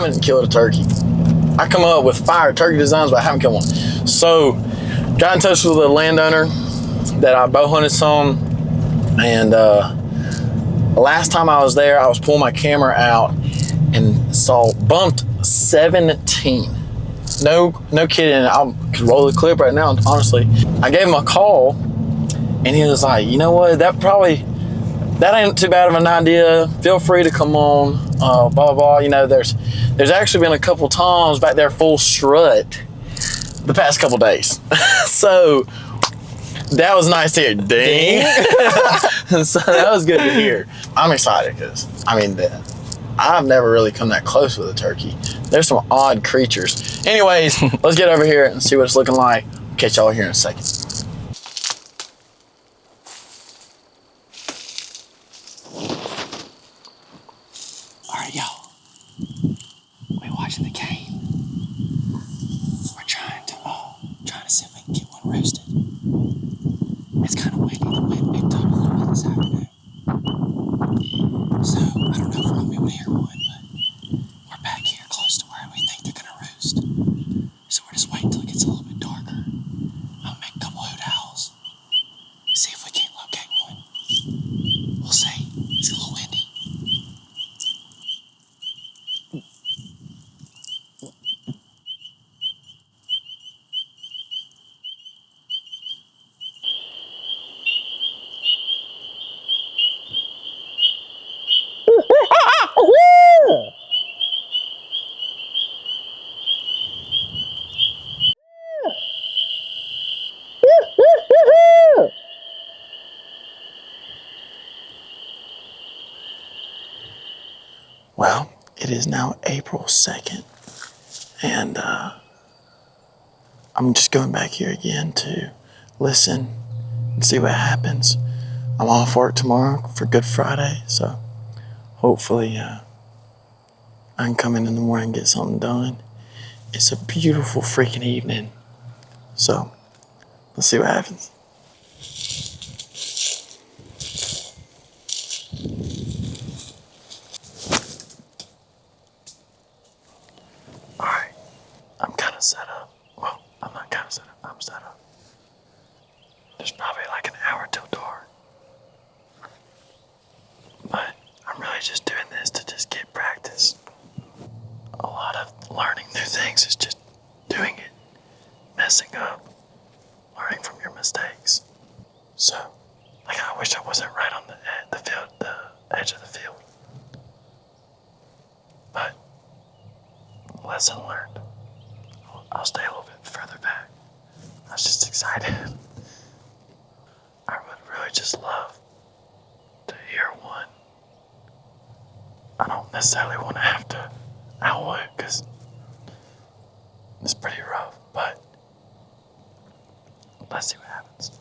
haven't killed a turkey. I come up with fire turkey designs, but I haven't killed one. So, got in touch with a landowner that I bow hunted some, and last time I was there, I was pulling my camera out and bumped 17. No kidding. I could roll the clip right now, honestly. I gave him a call, and he was like, you know what, that ain't too bad of an idea. Feel free to come on, blah, blah, blah. You know, there's actually been a couple times back there full strut the past couple days. So that was nice to hear. Ding. So that was good to hear. I'm excited because, I mean, I've never really come that close with a turkey. There's some odd creatures. Anyways, let's get over here and see what it's looking like. Catch y'all here in a second. All right, y'all. We're watching the game. We're trying to see if we can get one roasted. It's kind of windy. The wind picked up a little bit this afternoon. So I don't know if we're gonna be able to hear one, but we're back here close to where we think they're gonna roost. So we're just waiting until it gets a little bit darker. I'll make a couple hoot owls. See if we can't locate one. We'll see. It's a little windy. Well, it is now April 2nd, and I'm just going back here again to listen and see what happens. I'm off work tomorrow for Good Friday, so hopefully I can come in the morning and get something done. It's a beautiful freaking evening, so let's see what happens. Alright, I'm kind of set up. Well, I'm not kind of set up, I'm set up. There's probably like an hour till dark. But I'm really just doing this to just get practice. A lot of learning new things is just doing it, messing up, learning from your mistakes. So, like, I wish I wasn't right on the edge of the field. But lesson learned. I'll stay a little bit further back. I was just excited. I would really just love to hear one. I don't necessarily want to have to owl it because it's pretty rough, but let's see what happens.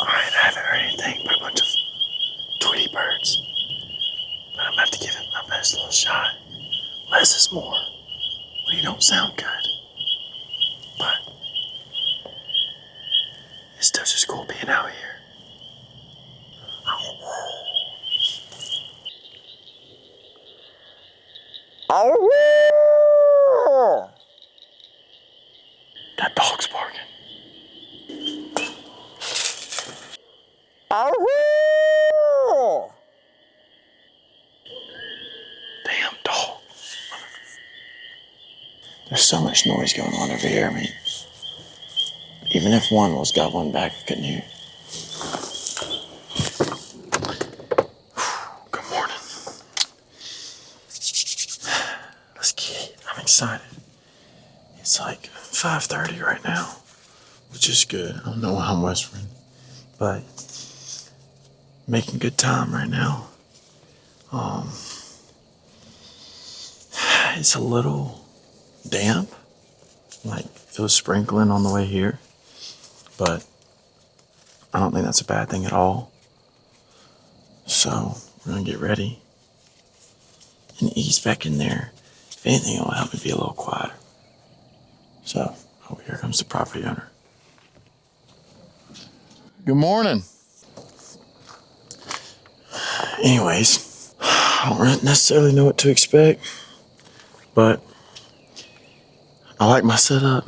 Alright, I haven't heard anything but a bunch of Tweety birds, but I'm gonna have to give it my best little shot. Less is more when you don't sound good, but it's still just cool being out here. That dog's barking. Damn dog. There's so much noise going on over here. I mean, even if one was got one back, I couldn't hear. Good morning. Let's get it. I'm excited. It's like 5:30 right now, which is good. I don't know why I'm whispering, but making good time right now. It's a little damp, like it was sprinkling on the way here, but I don't think that's a bad thing at all. So we're gonna get ready and ease back in there. If anything, it'll help me be a little quieter. So, oh, here comes the property owner. Good morning. Anyways, I don't necessarily know what to expect, but I like my setup.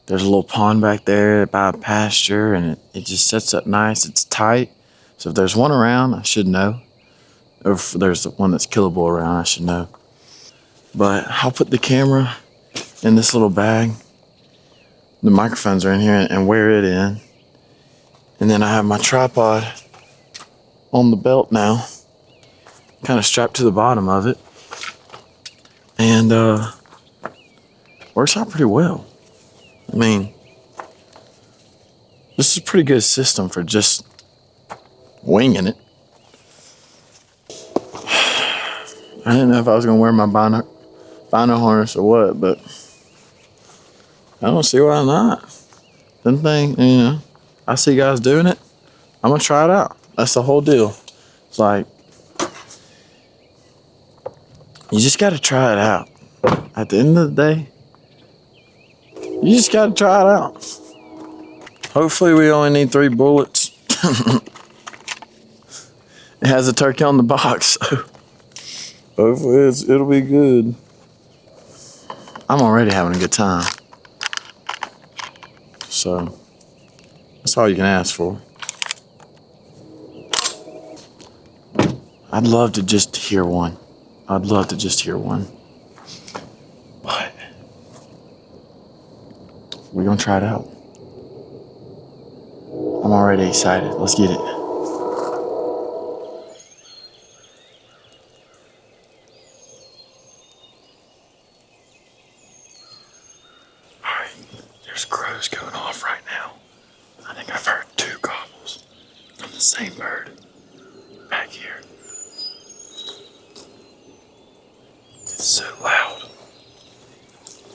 There's a little pond back there by a pasture, and it just sets up nice. It's tight, so if there's one around, I should know. Or if there's one that's killable around, I should know. But I'll put the camera in this little bag. The microphones are in here, and wear it in. And then I have my tripod on the belt now, kind of strapped to the bottom of it. And works out pretty well. I mean, this is a pretty good system for just winging it. I didn't know if I was gonna wear my bino harness or what, but I don't see why not. Them thing, I see guys doing it. I'm gonna try it out. That's the whole deal. It's like, you just gotta try it out. At the end of the day, you just gotta try it out. Hopefully we only need 3 bullets. It has a turkey on the box, so hopefully it'll be good. I'm already having a good time. So that's all you can ask for. I'd love to just hear one. But we're gonna try it out. I'm already excited. Let's get it. Alright, there's crows going off right now. I think I've heard 2 gobbles from the same bird back here. It's so loud.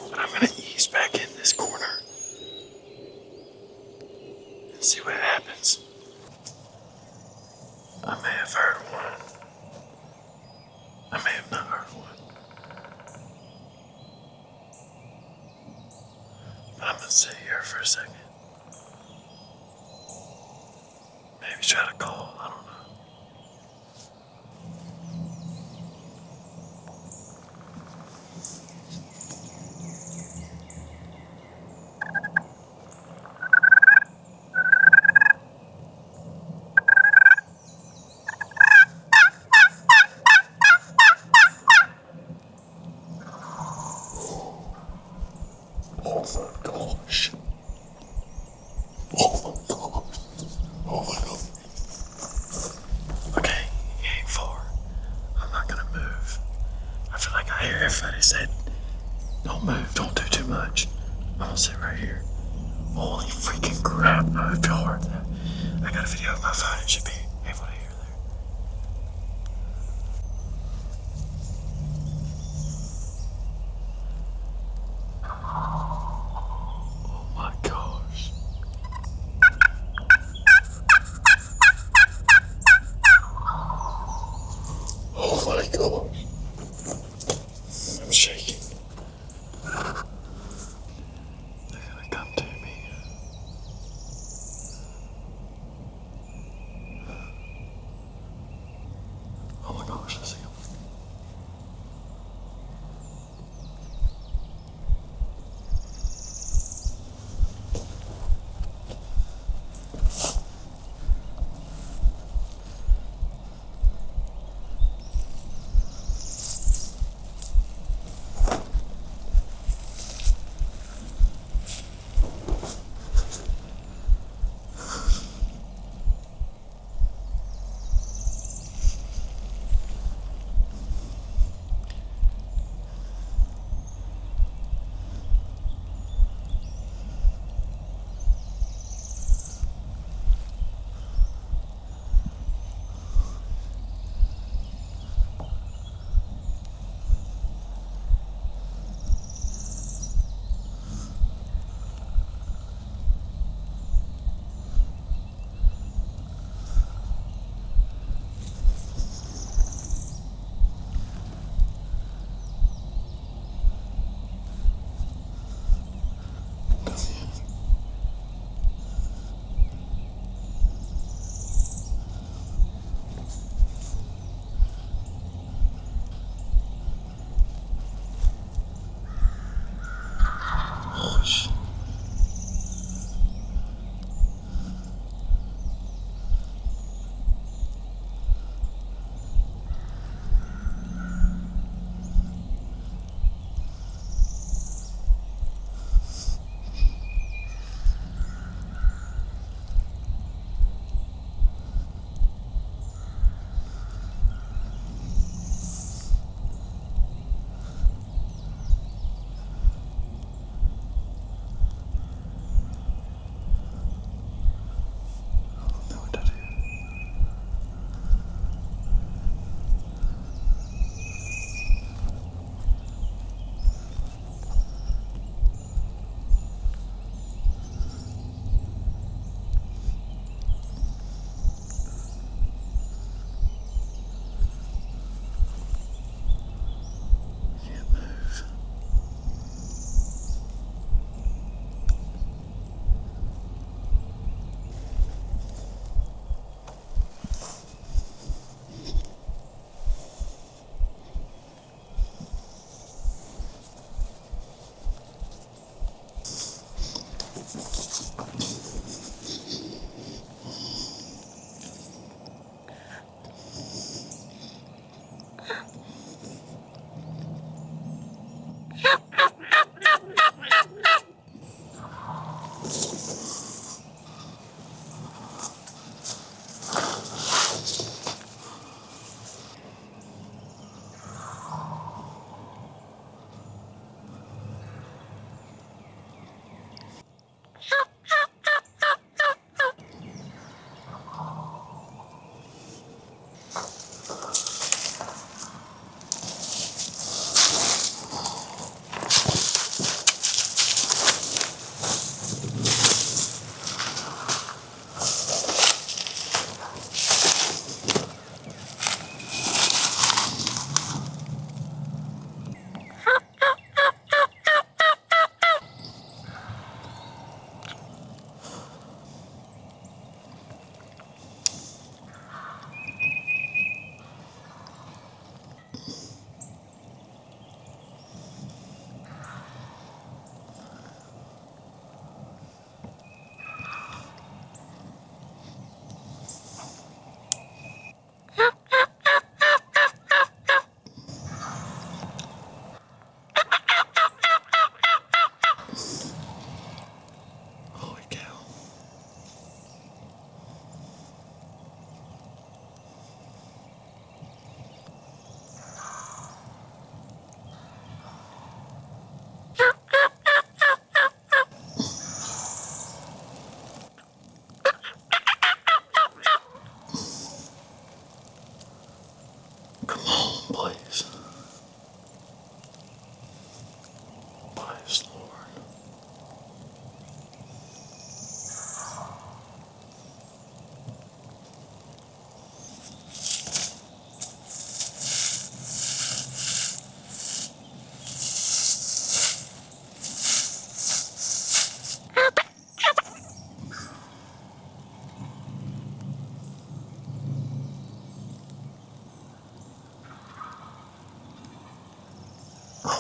But I'm gonna ease back in this corner and see what happens. I may have heard one. I may have not heard one. But I'm gonna sit here for a second. Maybe try to call. I don't know. Oh my gosh. Oh my gosh. Oh my god. Okay, he ain't far. I'm not gonna move. I feel like I hear everybody say, don't move, don't do too much. I'm gonna sit right here. Holy freaking crap. I hope y'all heard that. I got a video of my phone. It should be able to hear there. Oh my gosh. Oh my gosh. I'm shaking. They're gonna come to me. Oh my gosh, I see them.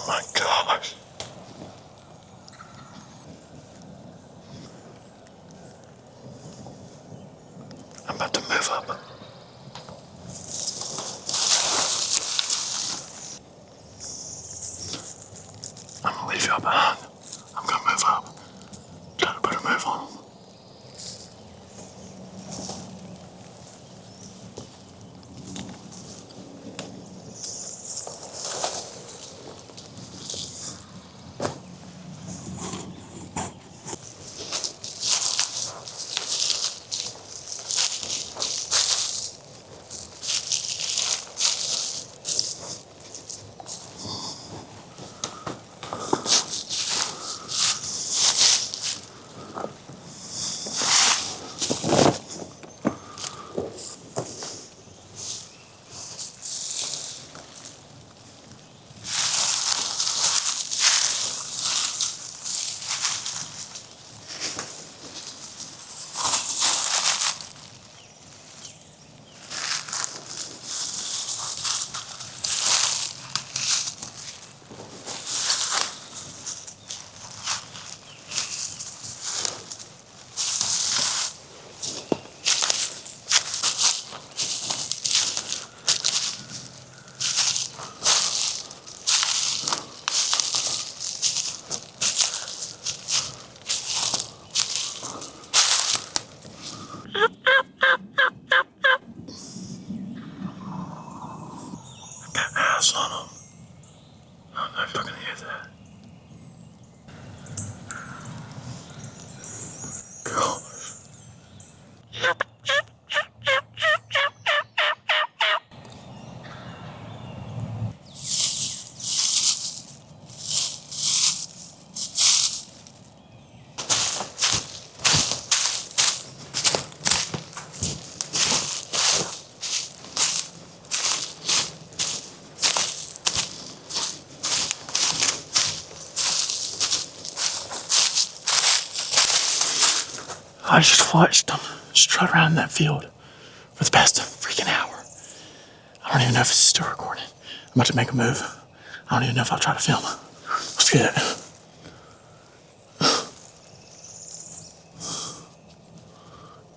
my gosh. I'm about to move up. I'm gonna leave y'all behind. I'm gonna move up. Try to put a move on them. Got ass on them. I don't know if y'all can hear that. Gosh. I just watched them strut around that field for the past freaking hour. I don't even know if it's still recording. I'm about to make a move. I don't even know if I'll try to film. Let's get it.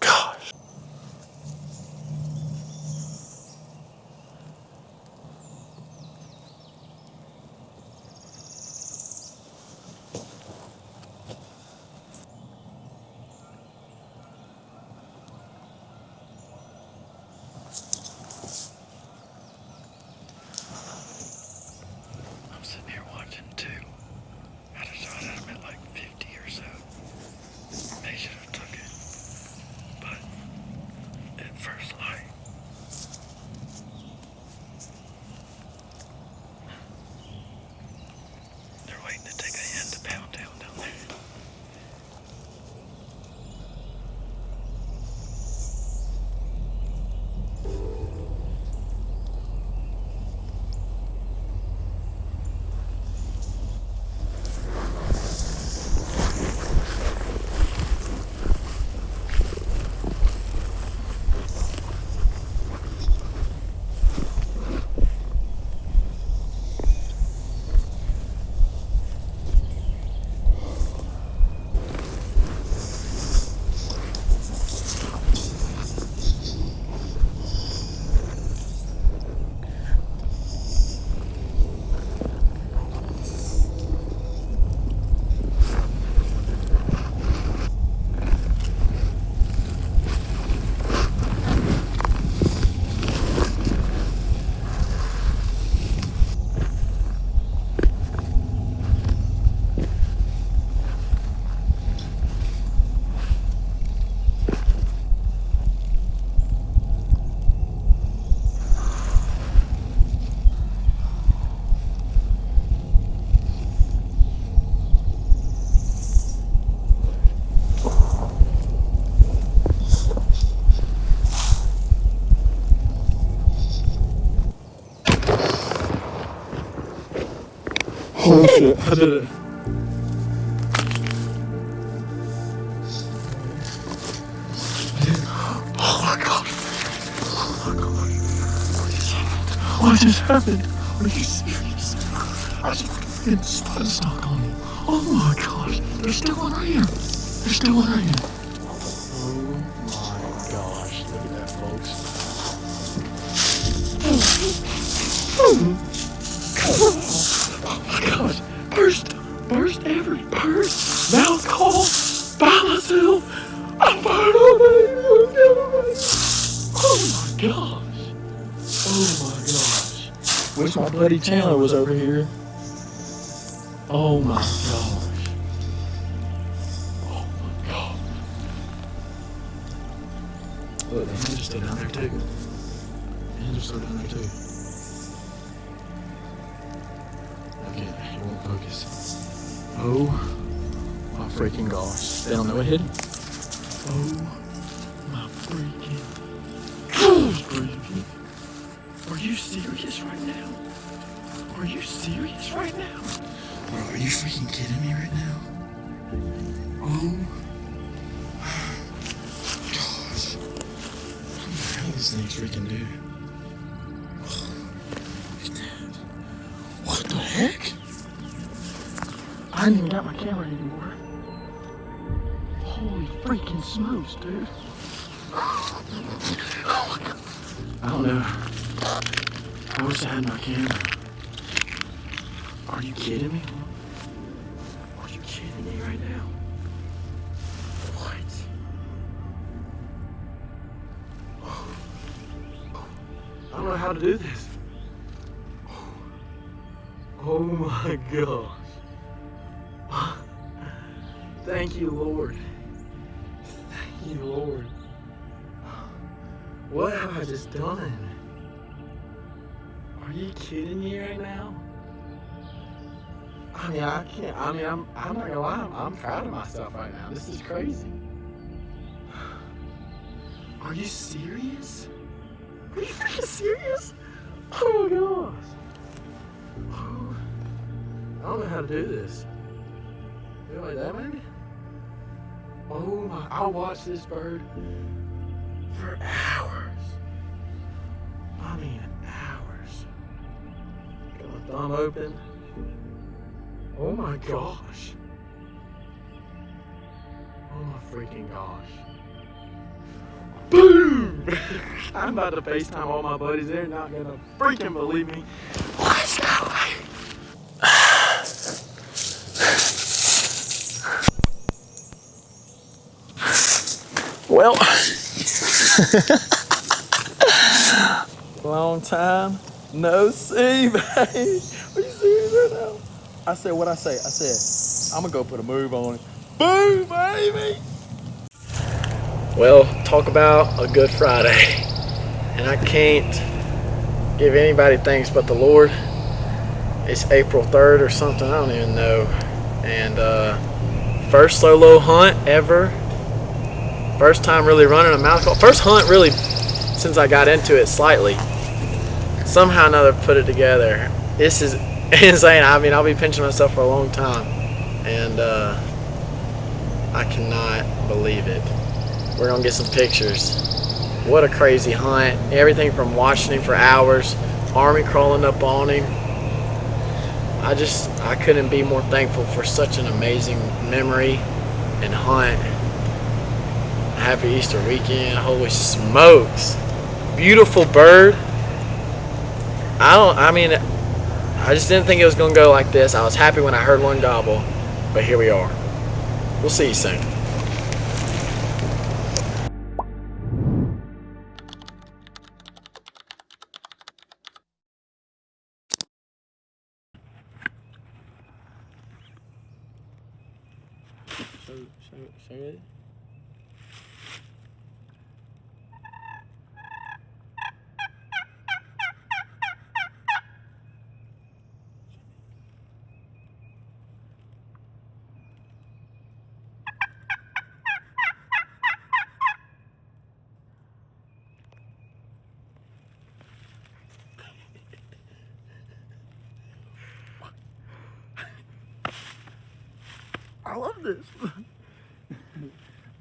Gosh. I'm sitting here watching two. Had a shot at them at like 50 or so. They should have took it. But at first light, they're waiting to take a hen to pound down there. Oh shit, I did it. Oh my god. Oh my god. What just happened? Are you serious? freaking spot stock on you. Oh my gosh. There's still one right here. There's still one right here. Oh my gosh. Look at that, folks. Oh my gosh. First ever bird mouth call by myself. I fired up, baby. Oh my gosh. Oh my gosh. Wish my buddy Chandler was over here. Oh my gosh. Oh my god. Look, the hinge is still down there too. The hinge is still down there too. Okay, it won't focus. Oh my freaking gosh. They don't know it hit him. Oh my freaking gosh, baby. Are you serious right now? Are you serious right now? Bro, are you freaking kidding me right now? Oh gosh. What the hell does this thing freaking do? Look at that. What the heck? I ain't even got my camera anymore. Holy freaking smokes, dude. Oh my god. I don't know. I wish I had my camera. Are you kidding me? Are you kidding me right now? What? I don't know how to do this. Oh my gosh. Thank you, Lord. Thank you, Lord. What have I just done? Are you kidding me right now? I mean, I can't. I mean, I'm not gonna lie. I'm proud of myself right now. This is crazy. Are you serious? Are you freaking serious? Oh my gosh. Oh, I don't know how to do this. Do it like that, maybe? Oh my! I'll watch this bird for hours. I mean, hours. Got my thumb open. Oh my gosh. Oh my freaking gosh. Boom! I'm about to FaceTime all my buddies. They're not gonna freaking believe me. Let's go, baby. Well, long time no see, baby. Are you serious right now? I said what I say. I said, I'm gonna go put a move on it. Boom, baby. Well, talk about a good Friday. And I can't give anybody thanks but the Lord. It's April 3rd or something, I don't even know. And first solo hunt ever. First time really running a mouth call. First hunt really since I got into it slightly. Somehow or another put it together. This is insane. I mean, I'll be pinching myself for a long time. And I cannot believe it. We're gonna get some pictures. What a crazy hunt. Everything from watching him for hours, Army crawling up on him. I couldn't be more thankful for such an amazing memory and hunt. Happy Easter weekend. Holy smokes. Beautiful bird. I just didn't think it was gonna go like this. I was happy when I heard one gobble, but here we are. We'll see you soon. Show it. I love this.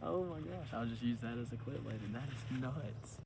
Oh my gosh, I'll just use that as a clip later. That is nuts.